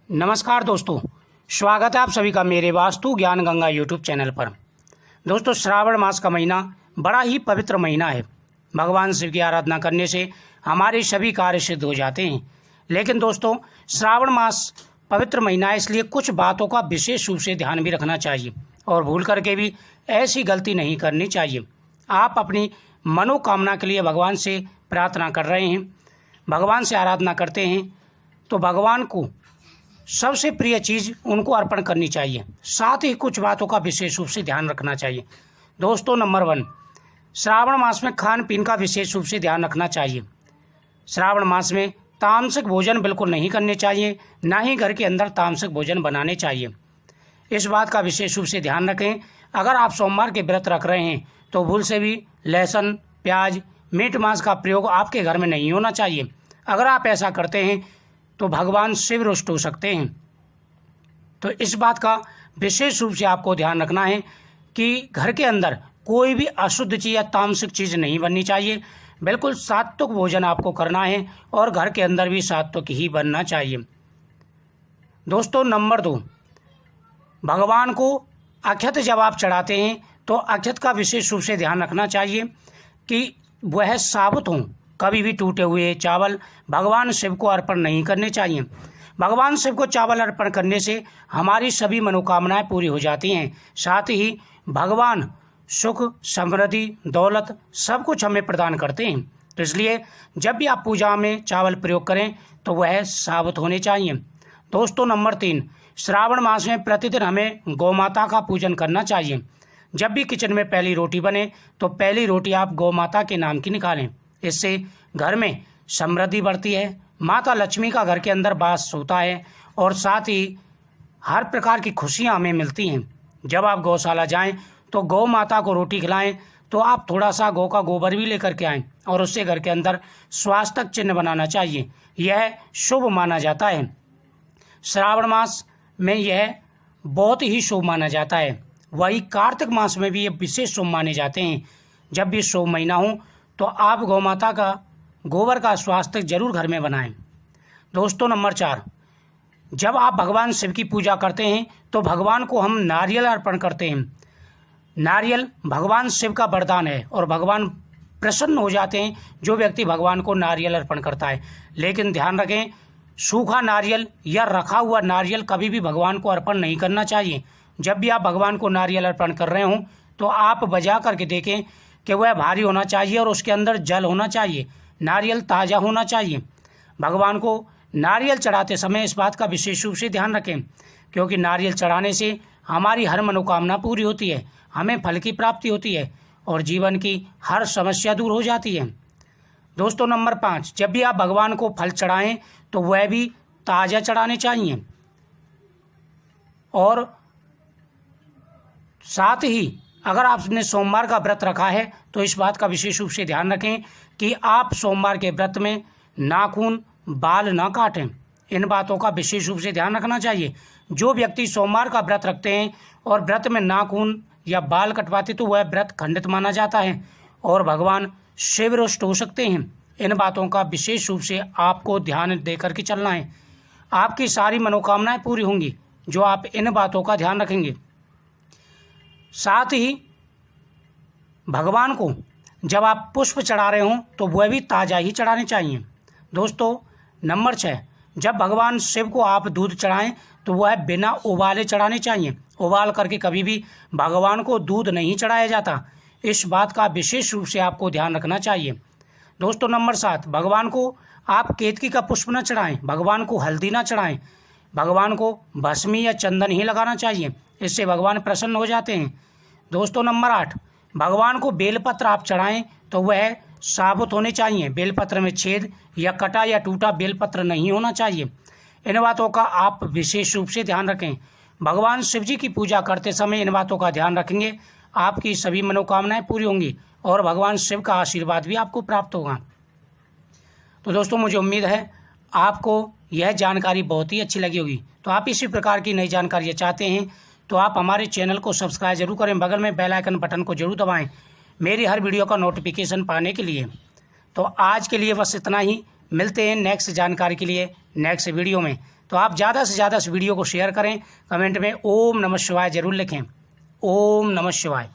नमस्कार दोस्तों, स्वागत है आप सभी का मेरे वास्तु ज्ञान गंगा यूट्यूब चैनल पर। दोस्तों, श्रावण मास का महीना बड़ा ही पवित्र महीना है। भगवान शिव की आराधना करने से हमारे सभी कार्य सिद्ध हो जाते हैं। लेकिन दोस्तों, श्रावण मास पवित्र महीना है, इसलिए कुछ बातों का विशेष रूप से ध्यान भी रखना चाहिए और भूल करके भी ऐसी गलती नहीं करनी चाहिए। आप अपनी मनोकामना के लिए भगवान से प्रार्थना कर रहे हैं, भगवान से आराधना करते हैं, तो भगवान को सबसे प्रिय चीज़ उनको अर्पण करनी चाहिए। साथ ही कुछ बातों का विशेष रूप से ध्यान रखना चाहिए। दोस्तों, नंबर 1, श्रावण मास में खान पीन का विशेष रूप से ध्यान रखना चाहिए। श्रावण मास में तामसिक भोजन बिल्कुल नहीं करने चाहिए, ना ही घर के अंदर तामसिक भोजन बनाने चाहिए। इस बात का विशेष रूप से ध्यान रखें। अगर आप सोमवार के व्रत रख रहे हैं तो भूल से भी लहसुन, प्याज, मीट मांस का प्रयोग आपके घर में नहीं होना चाहिए। अगर आप ऐसा करते हैं तो भगवान शिव रुष्ट हो सकते हैं। तो इस बात का विशेष रूप से आपको ध्यान रखना है कि घर के अंदर कोई भी अशुद्ध चीज़ या तामसिक चीज़ नहीं बननी चाहिए। बिल्कुल सात्विक भोजन आपको करना है और घर के अंदर भी सात्विक ही बनना चाहिए। दोस्तों, नंबर 2, भगवान को अक्षत जब आप चढ़ाते हैं तो अक्षत का विशेष रूप से ध्यान रखना चाहिए कि वह साबुत हों। कभी भी टूटे हुए चावल भगवान शिव को अर्पण नहीं करने चाहिए। भगवान शिव को चावल अर्पण करने से हमारी सभी मनोकामनाएं पूरी हो जाती हैं। साथ ही भगवान सुख, समृद्धि, दौलत सब कुछ हमें प्रदान करते हैं। तो इसलिए जब भी आप पूजा में चावल प्रयोग करें तो वह साबुत होने चाहिए। दोस्तों, नंबर 3, श्रावण मास में प्रतिदिन हमें गौ माता का पूजन करना चाहिए। जब भी किचन में पहली रोटी बने तो पहली रोटी आप गौ माता के नाम की निकालें। इससे घर में समृद्धि बढ़ती है, माता लक्ष्मी का घर के अंदर वास होता है और साथ ही हर प्रकार की खुशियां हमें मिलती हैं। जब आप गौशाला जाएं तो गौ माता को रोटी खिलाएं, तो आप थोड़ा सा गौ का गोबर भी लेकर के आएं और उससे घर के अंदर स्वास्थ्य चिन्ह बनाना चाहिए। यह शुभ माना जाता है। श्रावण मास में यह बहुत ही शुभ माना जाता है। वही कार्तिक मास में भी ये विशेष शुभ माने जाते हैं। जब भी शुभ महीना हो तो आप गौ माता का गोबर का स्वास्थ्य जरूर घर में बनाएं। दोस्तों, नंबर 4, जब आप भगवान शिव की पूजा करते हैं तो भगवान को हम नारियल अर्पण करते हैं। नारियल भगवान शिव का वरदान है और भगवान प्रसन्न हो जाते हैं जो व्यक्ति भगवान को नारियल अर्पण करता है। लेकिन ध्यान रखें, सूखा नारियल या रखा हुआ नारियल कभी भी भगवान को अर्पण नहीं करना चाहिए। जब भी आप भगवान को नारियल अर्पण कर रहे हों तो आप बजा करके देखें कि वह भारी होना चाहिए और उसके अंदर जल होना चाहिए। नारियल ताज़ा होना चाहिए। भगवान को नारियल चढ़ाते समय इस बात का विशेष रूप से ध्यान रखें, क्योंकि नारियल चढ़ाने से हमारी हर मनोकामना पूरी होती है, हमें फल की प्राप्ति होती है और जीवन की हर समस्या दूर हो जाती है। दोस्तों, नंबर 5, जब भी आप भगवान को फल चढ़ाएं तो वह भी ताज़ा चढ़ाने चाहिए और साथ ही अगर आपने सोमवार का व्रत रखा है तो इस बात का विशेष रूप से ध्यान रखें कि आप सोमवार के व्रत में नाखून, बाल ना काटें। इन बातों का विशेष रूप से ध्यान रखना चाहिए। जो व्यक्ति सोमवार का व्रत रखते हैं और व्रत में नाखून या बाल कटवाते तो वह व्रत खंडित माना जाता है और भगवान शिव रुष्ट हो सकते हैं। इन बातों का विशेष रूप से आपको ध्यान देकर के चलना है। आपकी सारी मनोकामनाएं पूरी होंगी जो आप इन बातों का ध्यान रखेंगे। साथ ही भगवान को जब आप पुष्प चढ़ा रहे हों तो वह भी ताज़ा ही चढ़ाने चाहिए। दोस्तों, नंबर 6, जब भगवान शिव को आप दूध चढ़ाएं तो वह बिना उबाले चढ़ाने चाहिए। उबाल करके कभी भी भगवान को दूध नहीं चढ़ाया जाता। इस बात का विशेष रूप से आपको ध्यान रखना चाहिए। दोस्तों, नंबर 7, भगवान को आप केतकी का पुष्प न चढ़ाएं, भगवान को हल्दी ना चढ़ाएं, भगवान को भस्मी या चंदन ही लगाना चाहिए। इससे भगवान प्रसन्न हो जाते हैं। दोस्तों, नंबर 8, भगवान को बेलपत्र आप चढ़ाएं तो वह साबुत होने चाहिए। बेलपत्र में छेद या कटा या टूटा बेलपत्र नहीं होना चाहिए। इन बातों का आप विशेष रूप से ध्यान रखें। भगवान शिव जी की पूजा करते समय इन बातों का ध्यान रखेंगे, आपकी सभी मनोकामनाएं पूरी होंगी और भगवान शिव का आशीर्वाद भी आपको प्राप्त होगा। तो दोस्तों, मुझे उम्मीद है आपको यह जानकारी बहुत ही अच्छी लगी होगी। तो आप इसी प्रकार की नई जानकारियाँ चाहते हैं तो आप हमारे चैनल को सब्सक्राइब जरूर करें, बगल में बेल आइकन बटन को जरूर दबाएं मेरी हर वीडियो का नोटिफिकेशन पाने के लिए। तो आज के लिए बस इतना ही। मिलते हैं नेक्स्ट जानकारी के लिए नेक्स्ट वीडियो में। तो आप ज़्यादा से ज़्यादा इस वीडियो को शेयर करें, कमेंट में ओम नमः शिवाय जरूर लिखें। ओम नमः शिवाय।